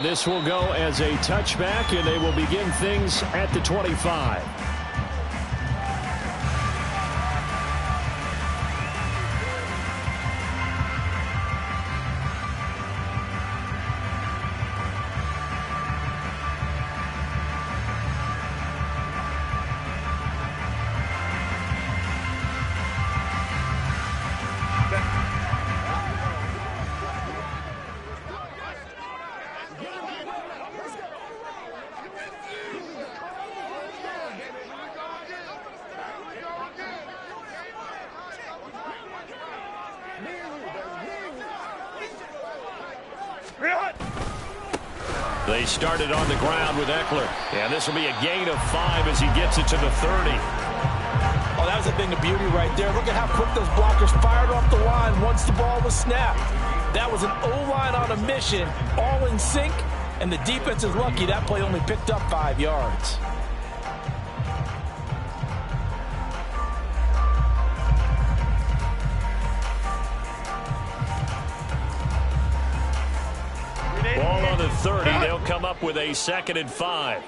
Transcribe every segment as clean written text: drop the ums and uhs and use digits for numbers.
This will go as a touchback, and they will begin things at the 25. They started on the ground with Eckler. And this will be a gain of 5 as he gets it to the 30. Oh, that was a thing of beauty right there. Look at how quick those blockers fired off the line once the ball was snapped. That was an O-line on a mission, all in sync, and the defense is lucky that play only picked up 5 yards. Ball on the 30. They'll come up with a 2nd and 5.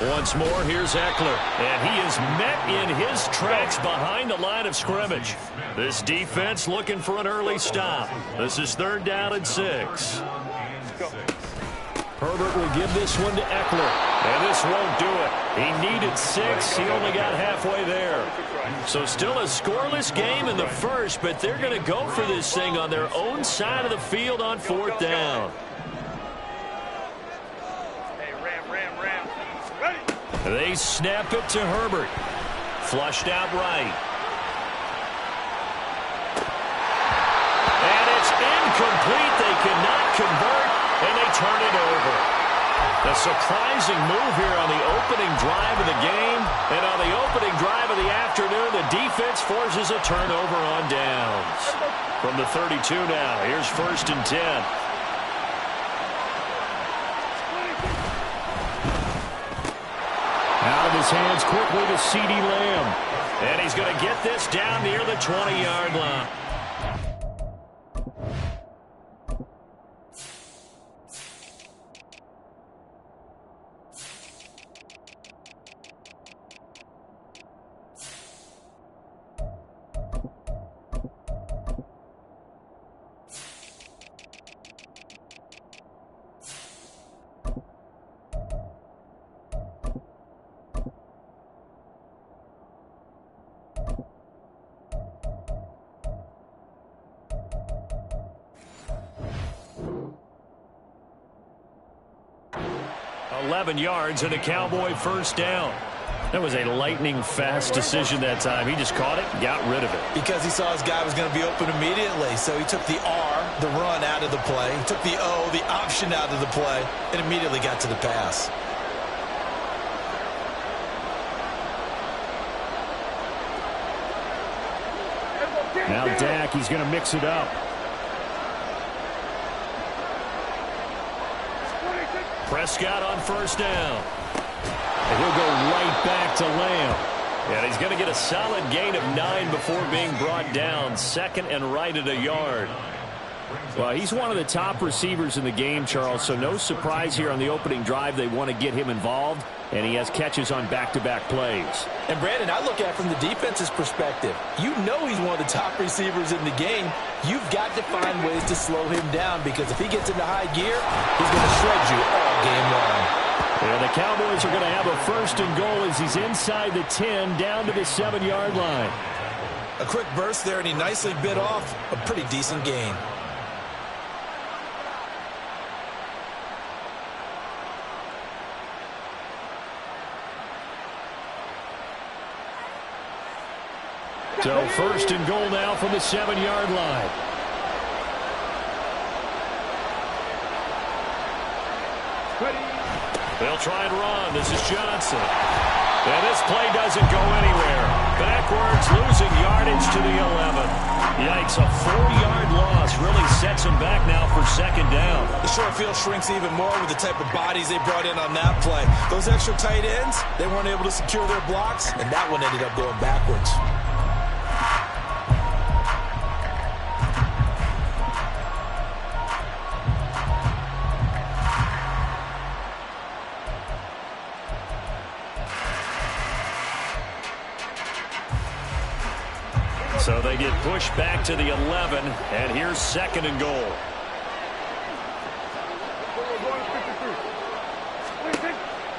Once more, here's Eckler. And he is met in his tracks behind the line of scrimmage. This defense looking for an early stop. This is 3rd down and 6. Herbert will give this one to Eckler. And this won't do it. He needed 6. He only got halfway there. So still a scoreless game in the first, but they're going to go for this thing on their own side of the field on 4th down. They snap it to Herbert. Flushed out right. And it's incomplete. They cannot convert, and they turn it over. A surprising move here on the opening drive of the game. And on the opening drive of the afternoon, the defense forces a turnover on downs. From the 32 now, here's 1st and 10. Out of his hands quickly to CeeDee Lamb. And he's going to get this down near the 20-yard line. Yards and a Cowboy 1st down. That was a lightning-fast decision that time. He just caught it and got rid of it. Because he saw his guy was going to be open immediately. So he took the R, the run, out of the play. He took the O, the option, out of the play, and immediately got to the pass. Now Dak, he's going to mix it up. Prescott on 1st down. And he'll go right back to Lamb. And he's going to get a solid gain of 9 before being brought down. 2nd and right at a yard. Well, he's one of the top receivers in the game, Charles, so no surprise here on the opening drive. They want to get him involved, and he has catches on back-to-back plays. And, Brandon, I look at it from the defense's perspective. You know he's one of the top receivers in the game. You've got to find ways to slow him down because if he gets into high gear, he's going to shred you all game long. And the Cowboys are going to have a 1st and goal as he's inside the 10 down to the 7-yard line. A quick burst there, and he nicely bit off a pretty decent gain. So 1st and goal now from the 7-yard line. They'll try and run. This is Johnson. And this play doesn't go anywhere. Backwards, losing yardage to the 11. Yikes, a 4-yard loss really sets him back now for 2nd down. The short field shrinks even more with the type of bodies they brought in on that play. Those extra tight ends, they weren't able to secure their blocks, and that one ended up going backwards. they get pushed back to the 11, and here's 2nd and goal.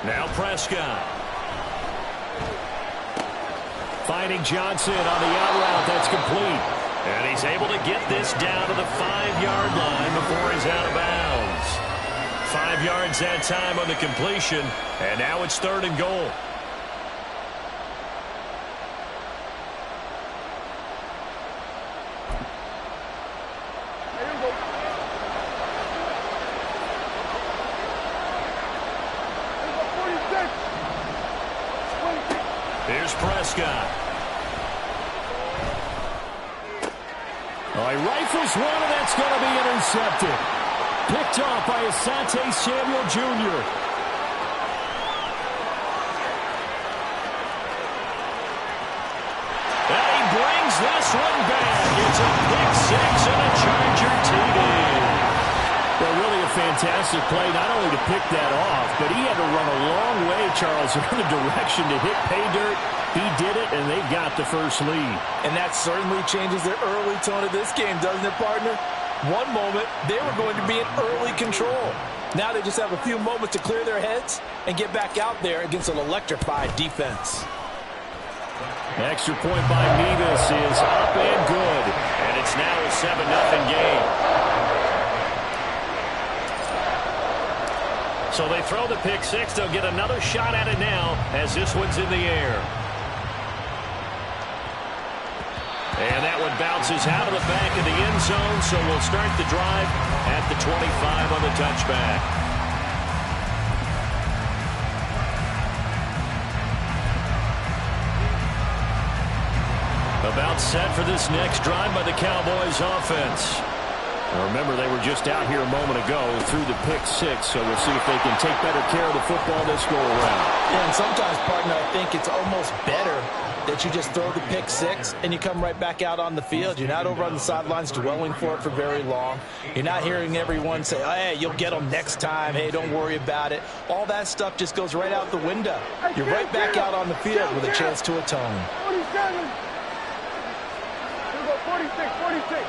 Now Prescott. Finding Johnson on the out route. That's complete. And he's able to get this down to the 5-yard line before he's out of bounds. 5 yards that time on the completion, and now it's 3rd and goal. Here's Prescott. He rifles one, and that's going to be intercepted. Picked off by Asante Samuel Jr. And he brings this one back. It's a pick 6 and a Charger TD. Well, really a fantastic play, not only to pick that off, but he had to run a long way, Charles, in the direction to hit pay dirt. He did it, and they got the first lead. And that certainly changes the early tone of this game, doesn't it, partner? One moment, they were going to be in early control. Now they just have a few moments to clear their heads and get back out there against an electrified defense. Extra point by Nevis is up and good. And it's now a 7-0 game. So they throw the pick 6. They'll get another shot at it now as this one's in the air. And that one bounces out of the back of the end zone, so we'll start the drive at the 25 on the touchback. About set for this next drive by the Cowboys offense. Now remember, they were just out here a moment ago through the pick 6, so we'll see if they can take better care of the football this go around. Yeah, and sometimes, partner, I think it's almost better that you just throw the pick 6 and you come right back out on the field. You're not over on the sidelines dwelling for it for very long. You're not hearing everyone say, oh, hey, you'll get them next time. Hey, don't worry about it. All that stuff just goes right out the window. You're right back out on the field with a chance to atone. 47. Here we go, 46, 46.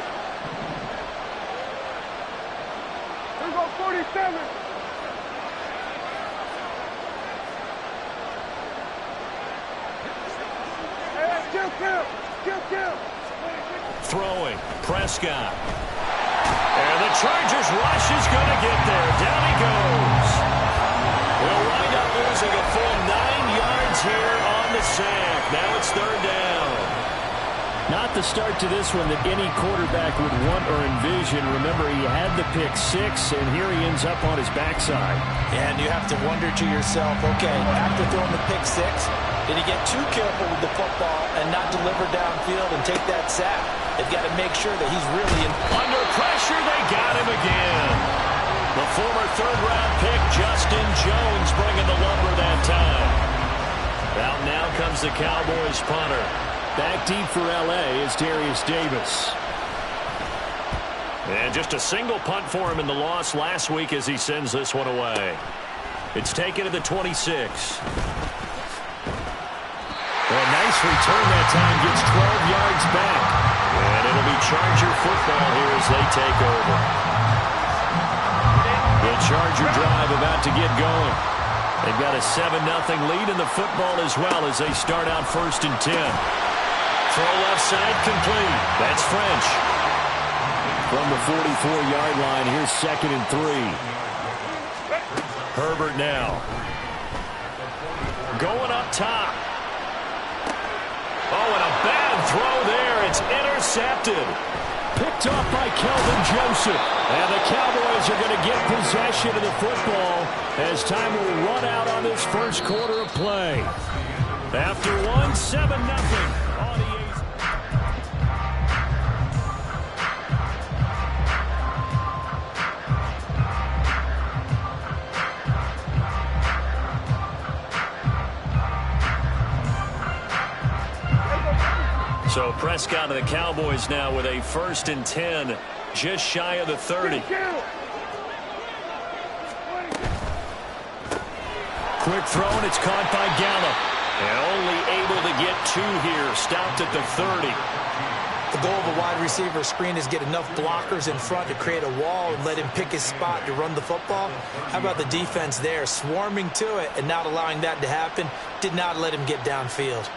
Here we go, 47. Throwing, Prescott. And the Chargers rush is going to get there. Down he goes. We'll wind up losing a full 9 yards here on the sack. Now it's 3rd down. Not the start to this one that any quarterback would want or envision. Remember, he had the pick 6, and here he ends up on his backside. And you have to wonder to yourself, okay, after throwing the pick 6, did he get too careful with the football and not deliver downfield and take that sack? They've got to make sure that he's really in. Under pressure, they got him again. The former 3rd-round pick, Justin Jones, bringing the lumber that time. Out now comes the Cowboys punter. Back deep for L.A. is Darius Davis. And just a single punt for him in the loss last week as he sends this one away. It's taken to the 26. A nice return that time, gets 12 yards back. And it'll be Charger football here as they take over. The Charger drive about to get going. They've got a 7-0 lead in the football as well as they start out 1st and 10. Throw left side complete. That's French. From the 44-yard line, here's 2nd and 3. Herbert now. Going up top. Oh, and a bad throw there. It's intercepted. Picked off by Kelvin Joseph. And the Cowboys are going to get possession of the football as time will run out on this first quarter of play. After 7-0 on the 8th. So Prescott of the Cowboys now with a 1st and 10, just shy of the 30. Quick throw, and it's caught by Gallup. And only able to get 2 here. Stopped at the 30. The goal of a wide receiver screen is get enough blockers in front to create a wall and let him pick his spot to run the football. How about the defense there, swarming to it and not allowing that to happen? Did not let him get downfield.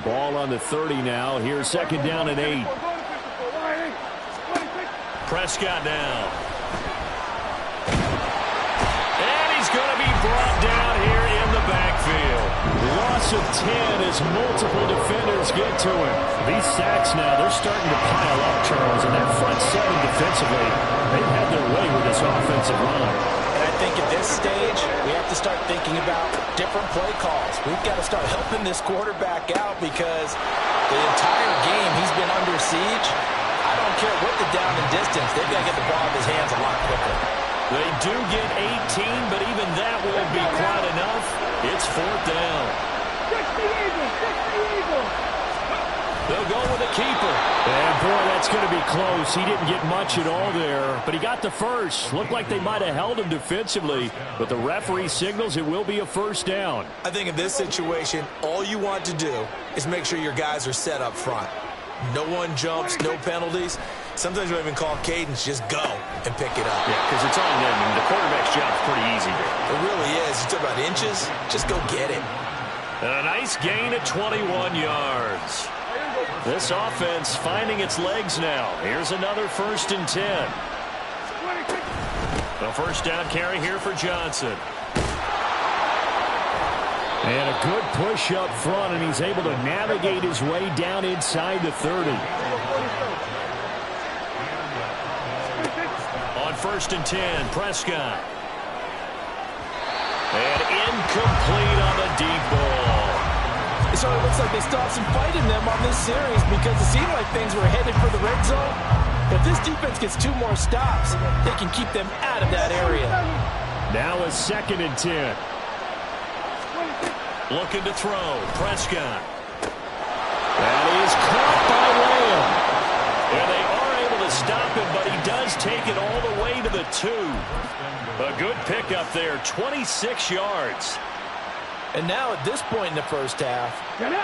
Ball on the 30 now. Here's second down and 8. Prescott now. And he's going to be brought down here in the backfield. Loss of 10 as multiple defenders get to him. These sacks now, they're starting to pile up, Charles, and that front seven defensively, they've had their way with this offensive line. And I think at this stage, we have to start thinking about different play calls. We've got to start helping this quarterback out because the entire game he's been under siege. I don't care what the down and distance, they've got to get the ball in his hands a lot quicker. They do get 18, but even that won't be quite enough. It's fourth down. They'll go with a keeper. And, boy, that's going to be close. He didn't get much at all there, but he got the first. Looked like they might have held him defensively, but the referee signals it will be a first down. I think in this situation, all you want to do is make sure your guys are set up front. No one jumps, no penalties. Sometimes we don't even call cadence, just go and pick it up. Yeah, because it's on them, and the quarterback's job's pretty easy there. It really is. You talk about inches, just go get it. And a nice gain of 21 yards. This offense finding its legs now. Here's another 1st and 10. The first down carry here for Johnson. And a good push up front, and he's able to navigate his way down inside the 30. On 1st and 10, Prescott. And incomplete on the deep ball. It sort of looks like they still have some fight in them on this series because it seemed like things were headed for the red zone. But this defense gets 2 more stops, they can keep them out of that area. Now a 2nd and 10. Looking to throw. Prescott. That is caught by Lamb. And they are able to stop him, but he does take it all the way to the 2. A good pickup there, 26 yards. And now at this point in the first half,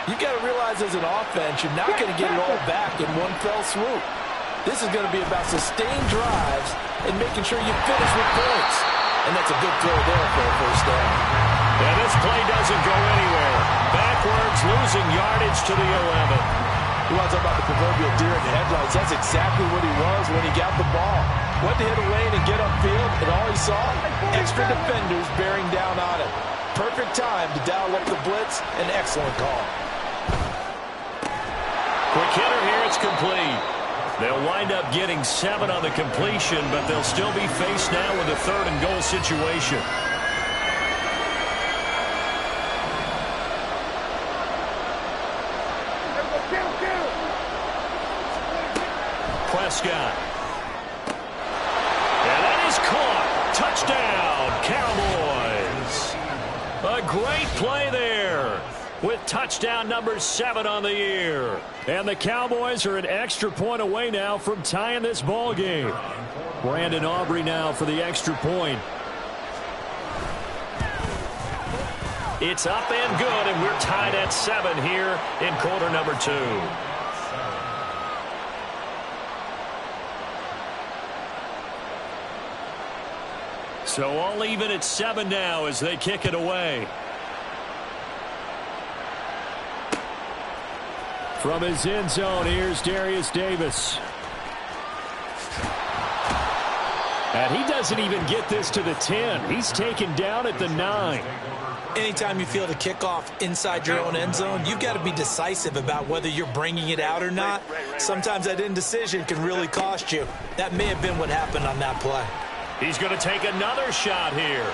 you've got to realize as an offense, you're not going to get it all back in one fell swoop. This is going to be about sustained drives and making sure you finish with points. And that's a good throw there for a first down. And this play doesn't go anywhere. Backwards, losing yardage to the 11. You want to talk about the proverbial deer in the headlights? That's exactly what he was when he got the ball. Went to hit a lane and get upfield, and all he saw, extra defenders bearing down on him. Perfect time to dial up the blitz. An excellent call. Quick hitter here, it's complete. They'll wind up getting 7 on the completion, but they'll still be faced now with a 3rd and goal situation. Prescott. And that is caught. Touchdown, Cowboys. A great play there with touchdown number 7 on the year. And the Cowboys are an extra point away now from tying this ball game. Brandon Aubrey now for the extra point. It's up and good, and we're tied at 7 here in quarter number 2. So all even at 7 now as they kick it away. From his end zone, here's Darius Davis. And he doesn't even get this to the 10. He's taken down at the 9. Anytime you feel the kickoff inside your own end zone, you've got to be decisive about whether you're bringing it out or not. Sometimes that indecision can really cost you. That may have been what happened on that play. He's going to take another shot here.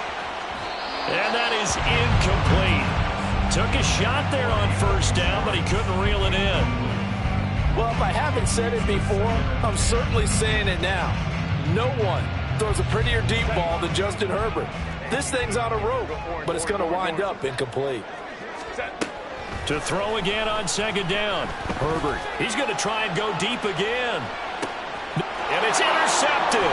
And that is incomplete. Took a shot there on first down, but he couldn't reel it in. Well, if I haven't said it before, I'm certainly saying it now. No one throws a prettier deep ball than Justin Herbert. This thing's on a rope, but it's going to wind up incomplete. To throw again on second down. Herbert, he's going to try and go deep again. And it's intercepted.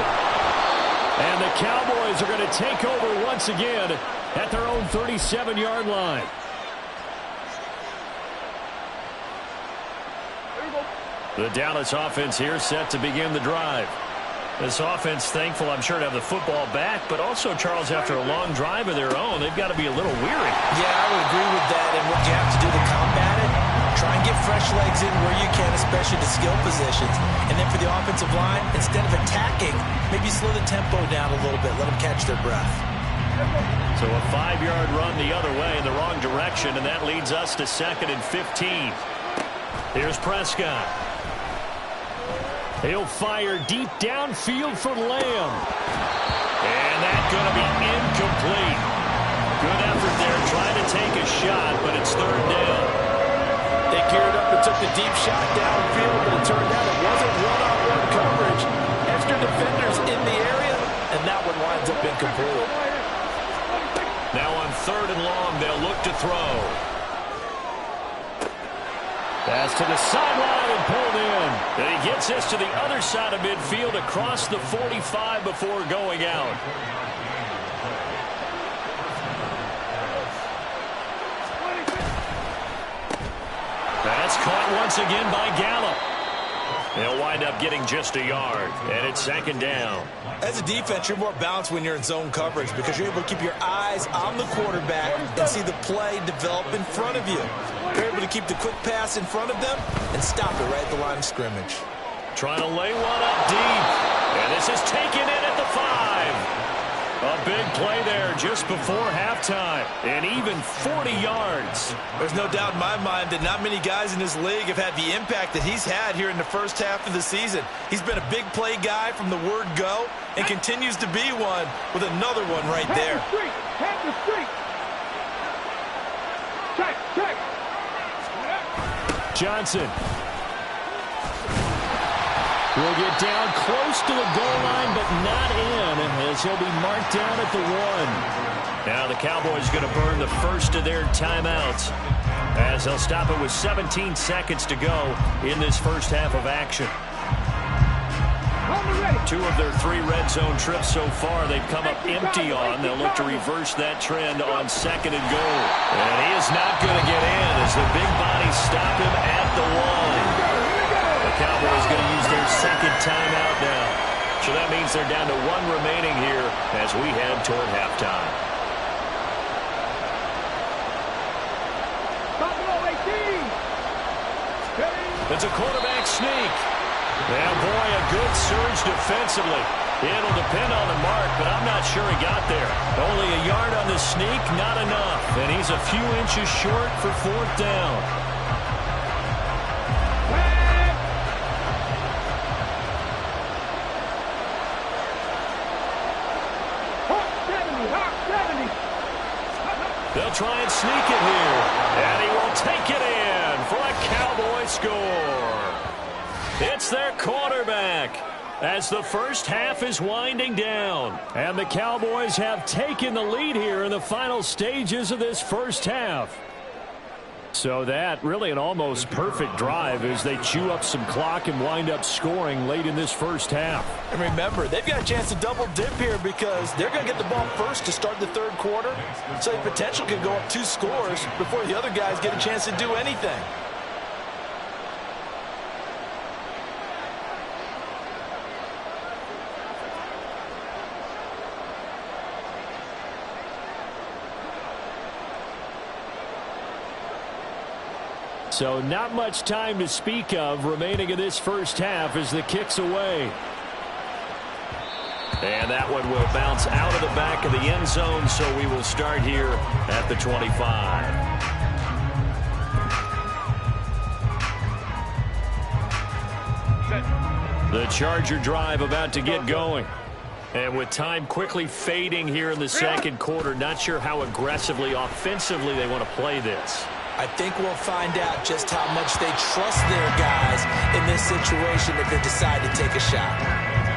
And the Cowboys are going to take over once again at their own 37-yard line. The Dallas offense here set to begin the drive. This offense thankful, I'm sure, to have the football back, but also, Charles, after a long drive of their own, they've got to be a little weary. Yeah, I would agree with that. And what you have to do to combat it, try and get fresh legs in where you can, especially to skill positions. And then for the offensive line, instead of attacking, maybe slow the tempo down a little bit. Let them catch their breath. So a 5-yard run the other way in the wrong direction, and that leads us to 2nd and 15. Here's Prescott. He'll fire deep downfield for Lamb. And that's going to be incomplete. Good effort there trying to take a shot, but it's 3rd down. They geared up and took the deep shot downfield, but it turned out it wasn't one-on-one coverage. Extra defenders in the area, and that one winds up incomplete. Now on 3rd and long, they'll look to throw. Pass to the sideline and pulled in. And he gets this to the other side of midfield across the 45 before going out. That's caught once again by Gallup. They'll wind up getting just a yard, and it's 2nd down. As a defense, you're more balanced when you're in zone coverage because you're able to keep your eyes on the quarterback and see the play develop in front of you. You're able to keep the quick pass in front of them and stop it right at the line of scrimmage. Trying to lay one up deep, and this is taken in at the 5. A big play there just before halftime, and even 40 yards. There's no doubt in my mind that not many guys in this league have had the impact that he's had here in the first half of the season. He's been a big play guy from the word go and continues to be one with another one right there. Head the street. Check. Johnson will get down close to the goal line, but not in, as he'll be marked down at the 1. Now the Cowboys going to burn the first of their timeouts, as they'll stop it with 17 seconds to go in this first half of action. 2 of their 3 red zone trips so far they've come up empty on. They'll look to reverse that trend on 2nd and goal. And he is not going to get in as the big bodies stop him at the 1. The Cowboys going to use their 2nd timeout now. So that means they're down to 1 remaining here as we head toward halftime. It's a quarterback sneak. Yeah, boy, a good surge defensively. It'll depend on the mark, but I'm not sure he got there. Only a yard on the sneak, not enough. And he's a few inches short for 4th down. They'll try and sneak it here. And he will take it in for a Cowboy score. It's their quarterback as the first half is winding down. And the Cowboys have taken the lead here in the final stages of this first half. So that really an almost perfect drive as they chew up some clock and wind up scoring late in this first half. And remember, they've got a chance to double dip here because they're going to get the ball first to start the 3rd quarter. So the potential could go up 2 scores before the other guys get a chance to do anything. So not much time to speak of remaining in this first half as the kick's away. And that one will bounce out of the back of the end zone, so we will start here at the 25. The Charger drive about to get going. And with time quickly fading here in the 2nd quarter, not sure how aggressively, offensively they want to play this. I think we'll find out just how much they trust their guys in this situation if they decide to take a shot.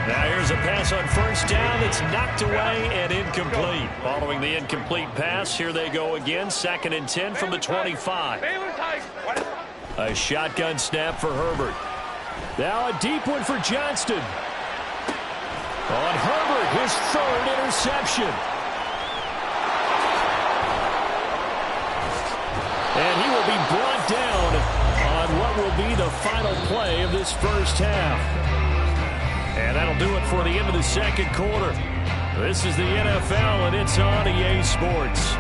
Now here's a pass on 1st down. It's knocked away and incomplete. Following the incomplete pass, here they go again. 2nd and 10 from the 25. A shotgun snap for Herbert. Now a deep one for Johnston. On Herbert, his 3rd interception. And he will be brought down on what will be the final play of this first half. And that'll do it for the end of the second quarter. This is the NFL, and it's on EA Sports.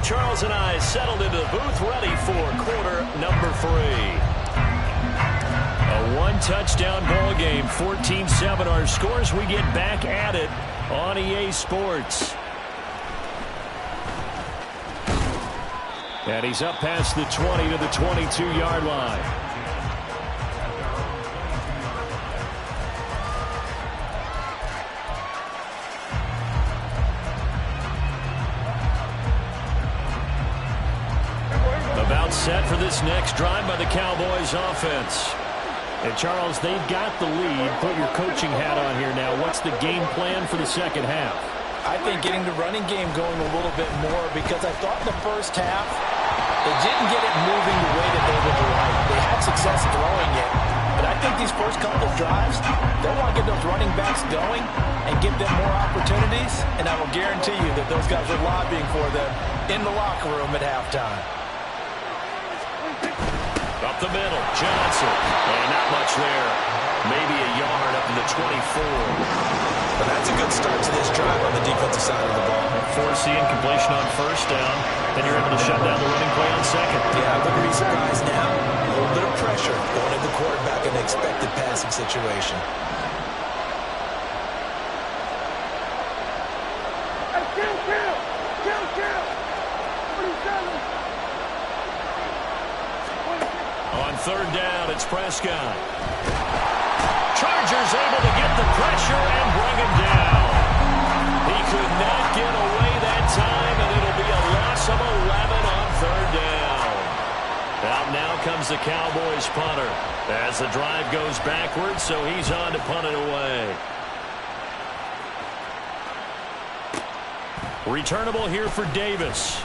Charles and I settled into the booth ready for quarter number 3. A one-touchdown ball game, 14-7 our scores. We get back at it on EA Sports. And he's up past the 20 to the 22-yard line. Set for this next drive by the Cowboys offense. And Charles, they've got the lead. Put your coaching hat on here now. What's the game plan for the second half? I think getting the running game going a little bit more, because I thought in the first half they didn't get it moving the way that they would like. They had success throwing it, but I think these first couple of drives, they want to get those running backs going and give them more opportunities, and I will guarantee you that those guys are lobbying for them in the locker room at halftime. Up the middle, Johnson. And not much there. Maybe a yard up to the 24. But that's a good start to this drive on the defensive side of the ball. Force the incompletion on first down. Then you're able to shut down the running play on second. Yeah, I wouldn't be surprised now. A little bit of pressure going at the quarterback in an expected passing situation. On third down, it's Prescott. Chargers able to get the pressure and bring him down. He could not get away that time, and it'll be a loss of 11 on third down. Out now comes the Cowboys punter as the drive goes backwards, so he's on to punt it away. Returnable here for Davis.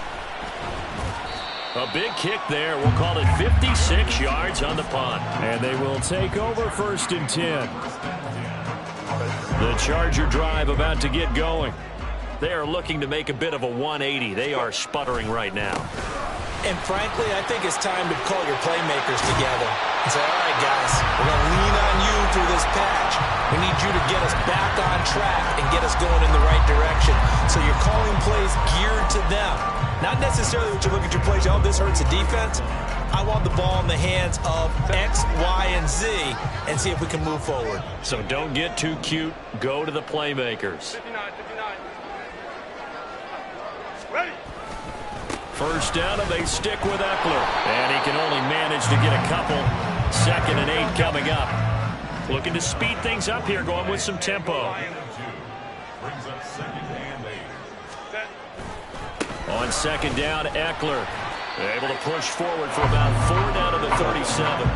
A big kick there. We'll call it 56 yards on the punt. And they will take over first and 10. The Charger drive about to get going. They are looking to make a bit of a 180. They are sputtering right now. And frankly, I think it's time to call your playmakers together and say, all right, guys, we're going to lean on you through this patch. We need you to get us back on track and get us going in the right direction. So you're calling plays geared to them. Not necessarily that you look at your plays, oh, this hurts the defense. I want the ball in the hands of X, Y, and Z and see if we can move forward. So don't get too cute. Go to the playmakers. 59. Ready. First down, and they stick with Eckler. And he can only manage to get a couple. 2nd and 8 coming up. Looking to speed things up here, going with some tempo. On 2nd down, Eckler able to push forward for about 4 down to the 37.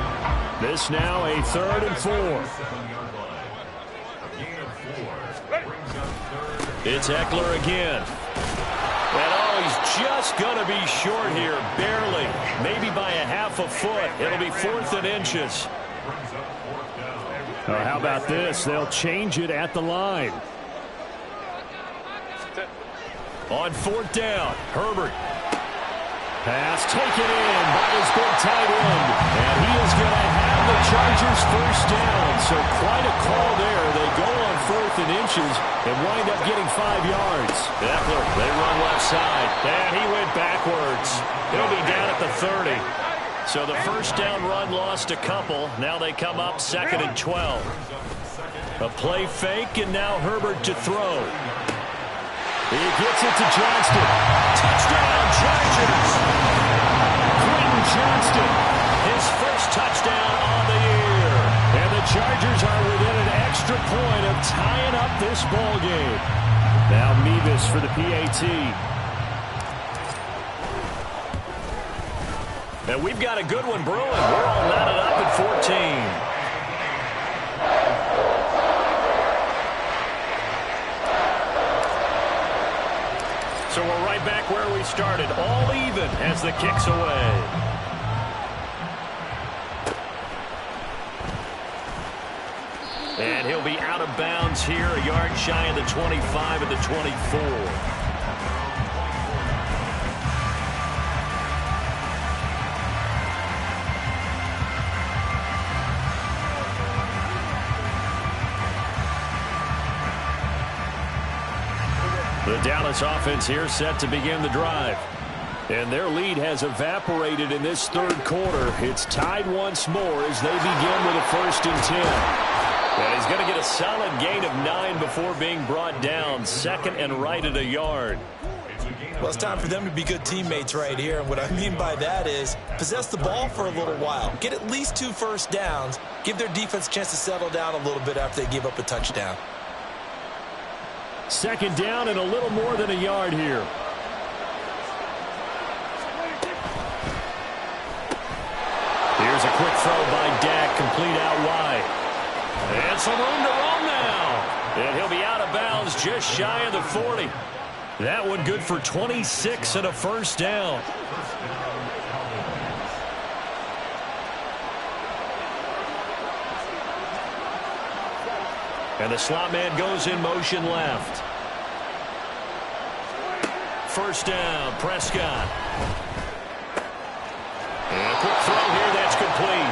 This now a 3rd and 4. It's Eckler again. And oh, he's just going to be short here, barely. Maybe by a half a foot. It'll be 4th and inches. Oh, how about this? They'll change it at the line. On 4th down, Herbert. Pass taken in by his big tight end. And he is going to have the Chargers first down. So quite a call there. They go on 4th and inches and wind up getting 5 yards. Eckler, they run left side. And he went backwards. He'll be down at the 30. So the first down run lost a couple. Now they come up 2nd and 12. A play fake, and now Herbert to throw. He gets it to Johnston. Touchdown, Chargers! Quentin Johnston, his first touchdown on the year. And the Chargers are within an extra point of tying up this ball game. Now Mevis for the PAT. And we've got a good one brewing. We're all knotted up at started all even as the kick's away. And he'll be out of bounds here, a yard shy of the 25 at the 24. The Dallas offense here set to begin the drive. And their lead has evaporated in this third quarter. It's tied once more as they begin with a 1st and 10. And he's going to get a solid gain of 9 before being brought down. 2nd and right at a yard. Well, it's time for them to be good teammates right here. And what I mean by that is possess the ball for a little while. Get at least 2 first downs. Give their defense a chance to settle down a little bit after they give up a touchdown. 2nd down and a little more than a yard here. Here's a quick throw by Dak, complete out wide. And some room to roam now. And he'll be out of bounds just shy of the 40. That one good for 26 and a 1st down. And the slot man goes in motion left. 1st down, Prescott. And a quick throw here, that's complete.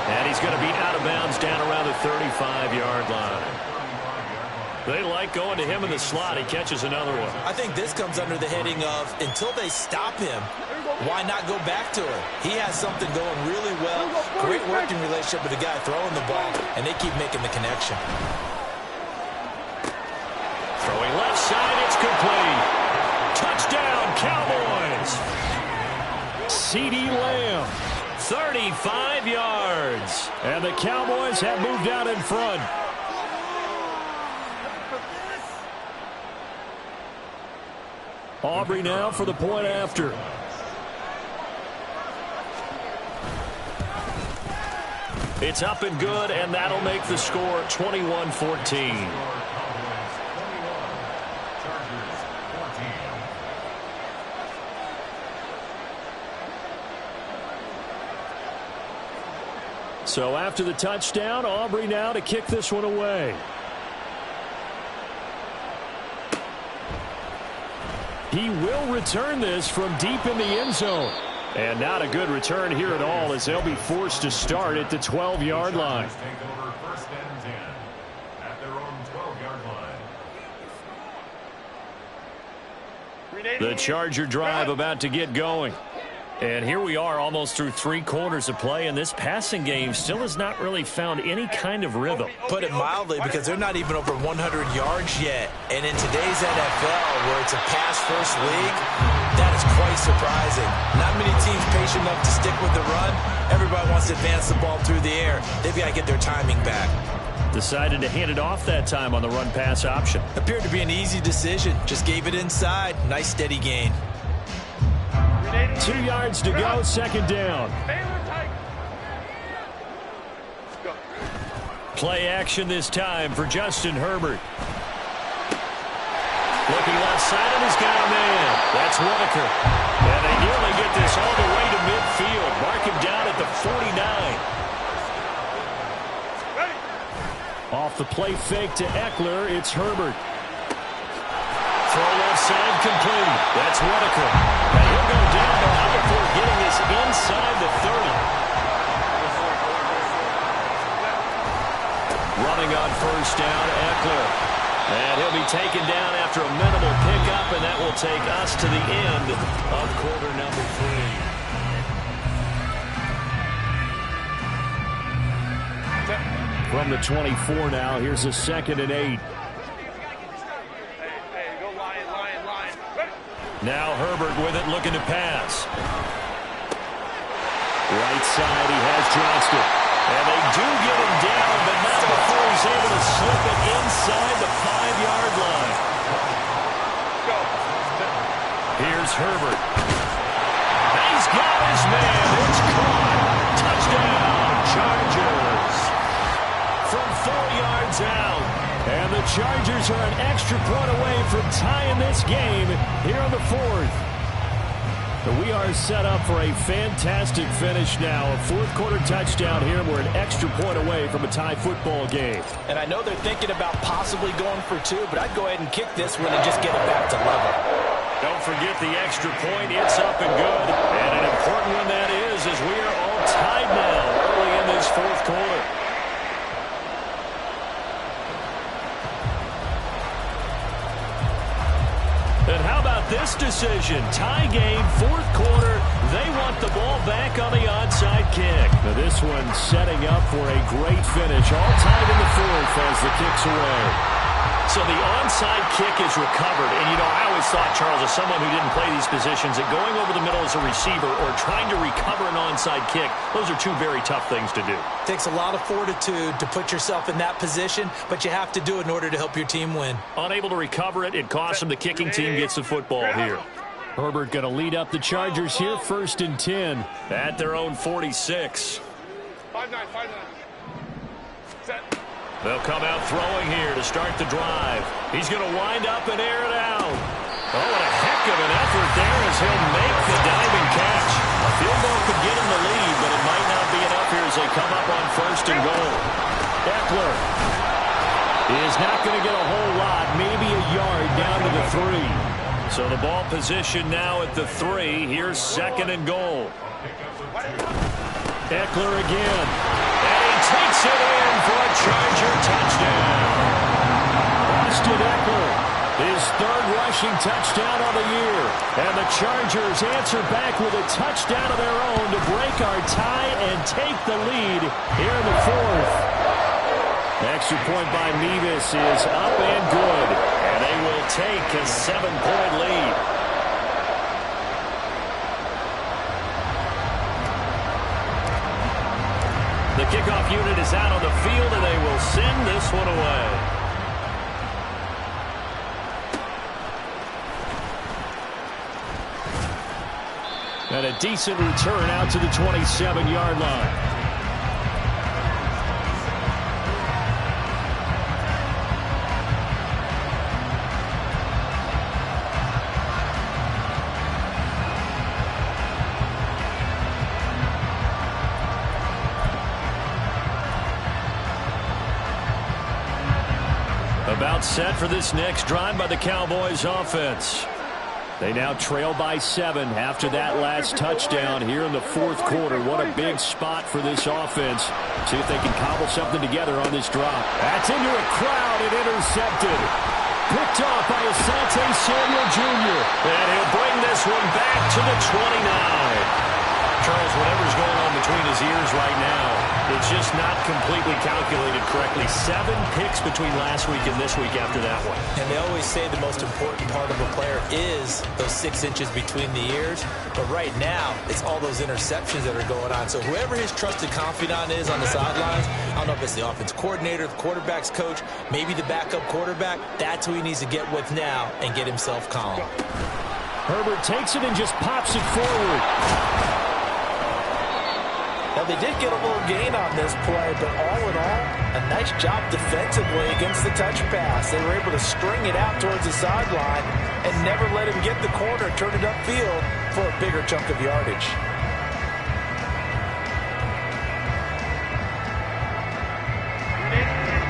And he's going to be out of bounds down around the 35-yard line. They like going to him in the slot. He catches another one. I think this comes under the heading of until they stop him, why not go back to him? He has something going really well. Great working relationship with the guy throwing the ball, and they keep making the connection. Throwing left side, it's complete. Touchdown, Cowboys. CeeDee Lamb. 35 yards. And the Cowboys have moved out in front. Aubrey now for the point after. It's up and good, and that'll make the score 21-14. So after the touchdown, Aubrey now to kick this one away. He will return this from deep in the end zone. And not a good return here at all as they'll be forced to start at the 12-yard line. The Charger drive about to get going. And here we are almost through 3 quarters of play, and this passing game still has not really found any kind of rhythm. Put it mildly, because they're not even over 100 yards yet. And in today's NFL, where it's a pass-first league, that is quite surprising. Not many teams patient enough to stick with the run. Everybody wants to advance the ball through the air. They've got to get their timing back. Decided to hand it off that time on the run-pass option. Appeared to be an easy decision. Just gave it inside. Nice steady gain. 2 yards to go, 2nd down. Play action this time for Justin Herbert. Looking left side, and he's got a man. That's Whitaker. And they nearly get this all the way to midfield. Mark him down at the 49. Off the play fake to Eckler, it's Herbert. Throw left side complete. That's Whitaker. And he'll go down, but not before getting this inside the 30. Running on 1st down, Eckler. And he'll be taken down after a minimal pickup, and that will take us to the end of quarter number 3. From the 24 now, here's a 2nd and 8. Now Herbert with it, looking to pass. Right side, he has Johnston. And they do get him down, but not before he's able to slip it inside the 5-yard line. Here's Herbert. He's got his man. It's caught. Touchdown, Chargers. From 4 yards out. And the Chargers are an extra point away from tying this game here on the 4th. We are set up for a fantastic finish now. A fourth-quarter touchdown here. We're an extra point away from a tie football game. And I know they're thinking about possibly going for two, but I'd go ahead and kick this one and just get it back to level. Don't forget the extra point. It's up and good. And an important one that is, as we are all tied now early in this fourth quarter. And how about this decision? Tie game, fourth quarter. They want the ball back on the onside kick. Now this one setting up for a great finish. All tied in the fourth as the kick's away. So the onside kick is recovered. And, you know, I always thought, Charles, as someone who didn't play these positions, that going over the middle as a receiver or trying to recover an onside kick, those are two very tough things to do. Takes a lot of fortitude to put yourself in that position, but you have to do it in order to help your team win. Unable to recover it, it costs them. The kicking team gets the football here. Herbert going to lead up the Chargers here, 1st and 10. At their own 46. 5-9, 5-9. Set. They'll come out throwing here to start the drive. He's going to wind up and air it out. Oh, what a heck of an effort there as he'll make the diving catch. A field goal could get him the lead, but it might not be enough here as they come up on 1st and goal. Eckler is not going to get a whole lot, maybe a yard down to the 3. So the ball position now at the 3. Here's 2nd and goal. Eckler again. And he takes it in for a Charger touchdown. Austin Eckler, his 3rd rushing touchdown of the year. And the Chargers answer back with a touchdown of their own to break our tie and take the lead here in the 4th. Extra point by Mevis is up and good. And they will take a 7-point lead. The kickoff unit is out on the field, and they will send this one away. And a decent return out to the 27-yard line. About set for this next drive by the Cowboys offense. They now trail by 7 after that last touchdown here in the 4th quarter. What a big spot for this offense. See if they can cobble something together on this drop. That's into a crowd and intercepted. Picked off by Asante Samuel Jr. And he'll bring this one back to the 29. Charles, whatever's going on between his ears right now, it's just not completely calculated correctly. 7 picks between last week and this week after that one. And they always say the most important part of a player is those 6 inches between the ears. But right now, it's all those interceptions that are going on. So whoever his trusted confidant is on the sidelines, I don't know if it's the offense coordinator, the quarterback's coach, maybe the backup quarterback, that's who he needs to get with now and get himself calm. Herbert takes it and just pops it forward. Now, they did get a little gain on this play, but all in all, a nice job defensively against the touch pass. They were able to string it out towards the sideline and never let him get the corner, turn it upfield for a bigger chunk of yardage.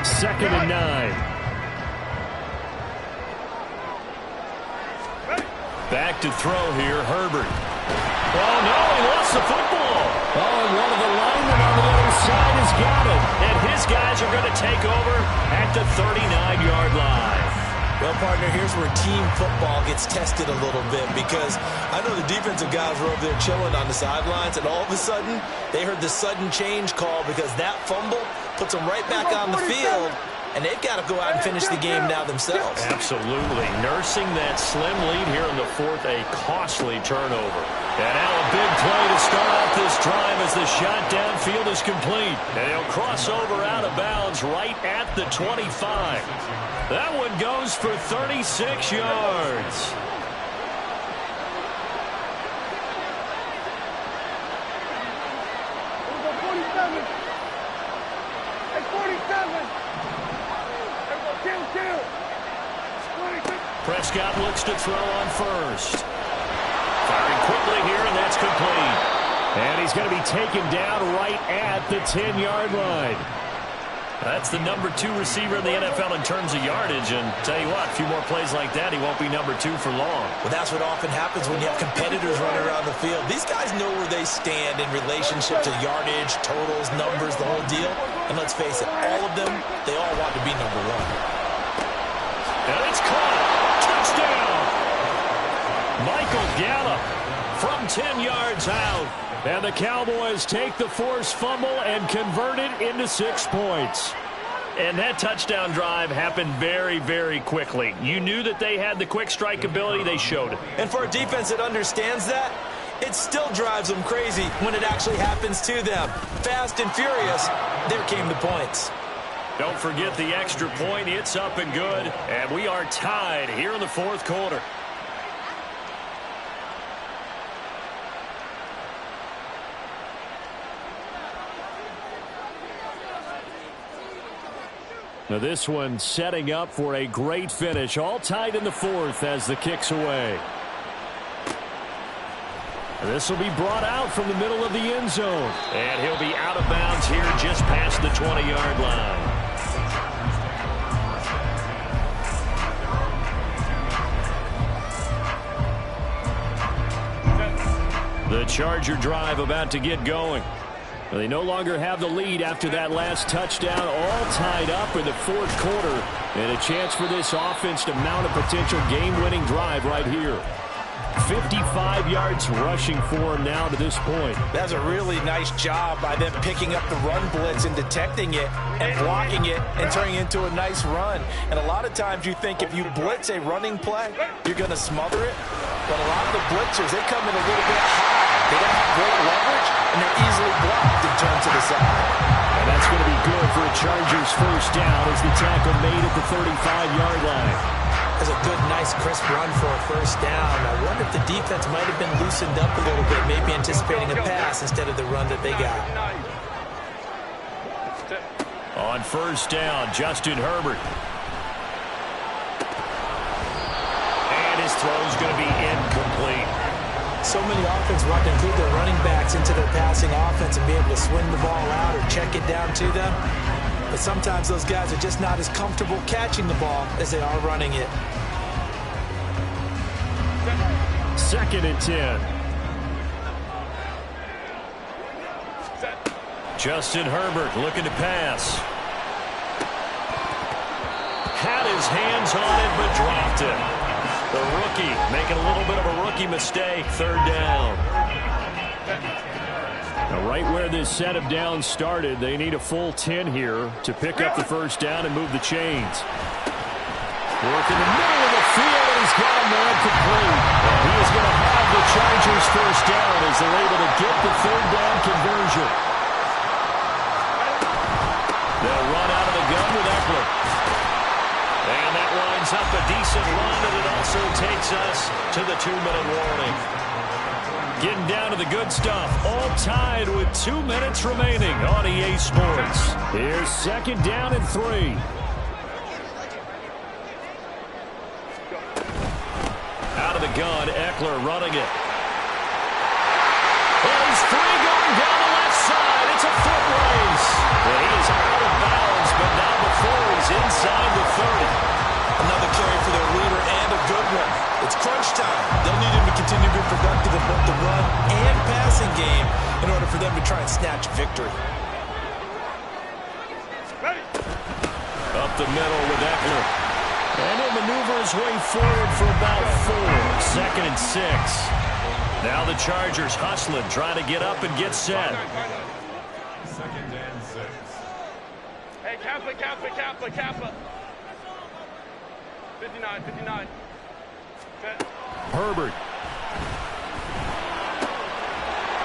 Second and 9. Back to throw here, Herbert. Oh, no, he lost the football. Oh, and one of the linemen on the other side has got it. And his guys are going to take over at the 39-yard line. Well, partner, here's where team football gets tested a little bit because I know the defensive guys were over there chilling on the sidelines, and all of a sudden, they heard the sudden change call because that fumble puts them right back on the field, and they've got to go out and finish the game now themselves. Absolutely. Nursing that slim lead here in the 4th, a costly turnover. And now a big play to start out this drive as the shot downfield is complete. And he'll cross over out of bounds right at the 25. That one goes for 36 yards. Prescott looks to throw on first. Firing quickly quickly here, and that's complete. And he's going to be taken down right at the 10-yard line. That's the number 2 receiver in the NFL in terms of yardage. And tell you what, a few more plays like that, he won't be number 2 for long. Well, that's what often happens when you have competitors running around the field. These guys know where they stand in relationship to yardage, totals, numbers, the whole deal. And let's face it, all of them, they all want to be number 1. And it's caught. Touchdown. Michael Gallup from 10 yards out. And the Cowboys take the forced fumble and convert it into 6 points. And that touchdown drive happened very, very quickly. You knew that they had the quick strike ability. They showed it. And for a defense that understands that, it still drives them crazy when it actually happens to them. Fast and furious, there came the points. Don't forget the extra point. It's up and good. And we are tied here in the 4th quarter. Now this one setting up for a great finish. All tied in the 4th as the kick's away. This will be brought out from the middle of the end zone. And he'll be out of bounds here just past the 20-yard line. The Charger drive about to get going. They no longer have the lead after that last touchdown, all tied up in the 4th quarter. And a chance for this offense to mount a potential game-winning drive right here. 55 yards rushing for him now to this point. That's a really nice job by them picking up the run blitz and detecting it and blocking it and turning it into a nice run. And a lot of times you think if you blitz a running play, you're going to smother it. But a lot of the blitzers, they come in a little bit high. They don't have great leverage, and they're easily blocked and turned to the side. And that's going to be good for a Chargers first down as the tackle made at the 35-yard line. That's a good, nice, crisp run for a first down. I wonder if the defense might have been loosened up a little bit, maybe anticipating a pass instead of the run that they got. On first down, Justin Herbert. And his throw's going to be incomplete. So many offenses want to include their running backs into their passing offense and be able to swing the ball out or check it down to them. But sometimes those guys are just not as comfortable catching the ball as they are running it. 2nd and 10. Justin Herbert looking to pass. Had his hands on it, but dropped it. The rookie making a little bit of a rookie mistake. 3rd down. Now right where this set of downs started, they need a full 10 here to pick up the first down and move the chains. Work in the middle of the field, and he's got a man complete. And he is going to have the Chargers first down as they're able to get the 3rd down conversion. They'll run out of the gun with Eckler. And that winds up a decent run, and it also takes us to the 2-minute warning. Getting down to the good stuff, all tied with 2 minutes remaining on EA Sports. Here's 2nd down and 3. Out of the gun, Eckler running it. There's 3 going down the left side. It's a foot race. And he is out of bounds, but not before he's inside the 30. Another carry for their leader and a good one. It's crunch time. They'll need him to continue to be productive in both the run and passing game in order for them to try and snatch victory. Up the middle with Eckler. And he'll maneuver his way forward for about 4. 2nd and 6. Now the Chargers hustling, trying to get up and get set. 2nd and 6. Hey, Kappa. 59. Herbert.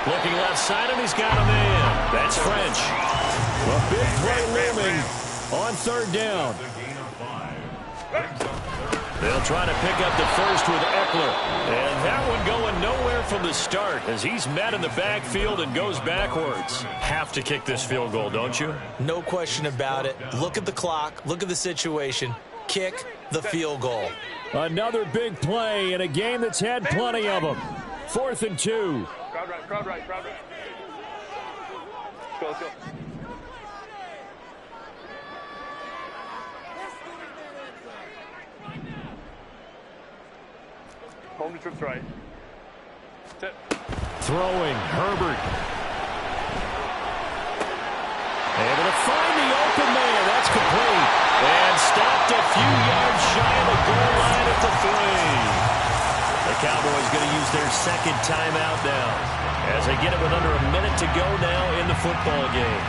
Looking left side, and he's got a man. That's French. A big play looming on 3rd down. They'll try to pick up the first with Eckler. And that one going nowhere from the start as he's met in the backfield and goes backwards. Have to kick this field goal, don't you? No question about it. Look at the clock. Look at the situation. Kick the field goal. Another big play in a game that's had plenty of them. 4th and 2. Crowd right, crowd right, crowd right. Let's go, let's go. Home to trips right. Tip. Throwing, Herbert. Able to find the open man. That's complete. And stopped a few yards shy of the goal line at the 3. The Cowboys going to use their second timeout now as they get it with under a minute to go now in the football game.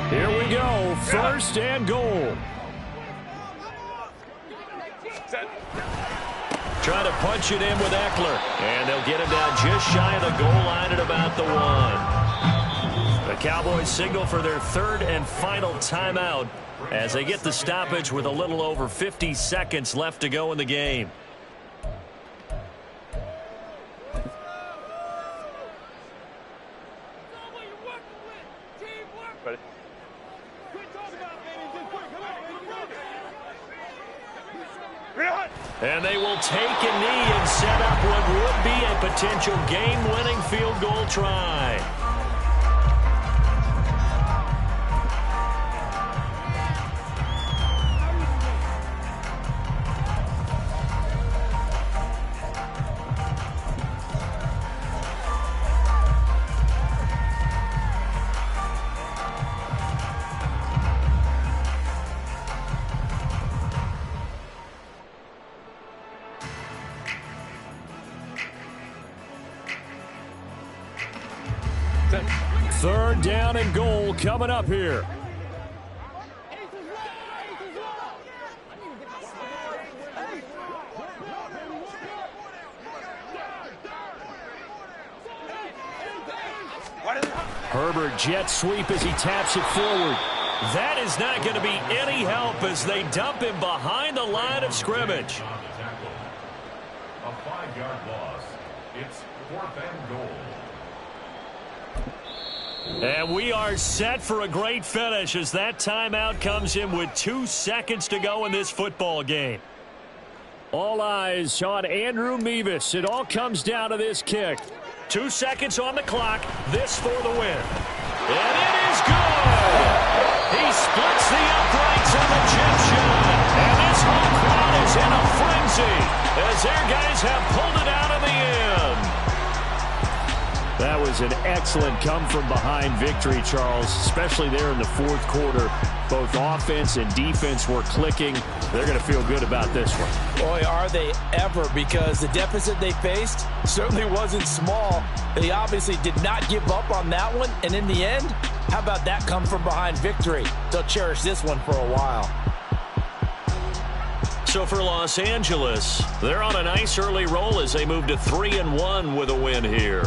Here we go, 1st and goal. Set. Trying to punch it in with Eckler. And they'll get him down just shy of the goal line at about the 1. The Cowboys signal for their 3rd and final timeout as they get the stoppage with a little over 50 seconds left to go in the game. Ready? And they will take a knee and set up what would be a potential game-winning field goal try. Set. 3rd down and goal coming up here. Herbert jet sweep as he taps it forward. That is not going to be any help as they dump him behind the line of scrimmage. A 5-yard loss. It's 4th and goal. And we are set for a great finish as that timeout comes in with 2 seconds to go in this football game. All eyes on Andrew Mevis. It all comes down to this kick. 2 seconds on the clock. This for the win. And it is good. He splits the uprights on the chip shot. And this whole crowd is in a frenzy as their guys have pulled it out in the end. That was an excellent come-from-behind victory, Charles, especially there in the 4th quarter. Both offense and defense were clicking. They're going to feel good about this one. Boy, are they ever, because the deficit they faced certainly wasn't small. They obviously did not give up on that one, and in the end, how about that come-from-behind victory? They'll cherish this one for a while. So for Los Angeles, they're on a nice early roll as they move to 3-1 with a win here.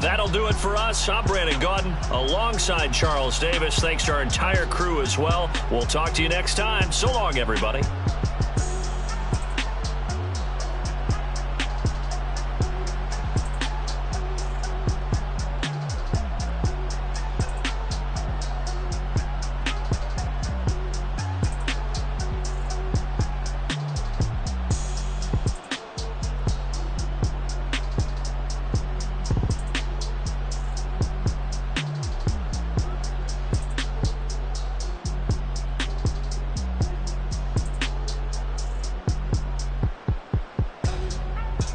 That'll do it for us. I'm Brandon Gaudin alongside Charles Davis. Thanks to our entire crew as well. We'll talk to you next time. So long, everybody.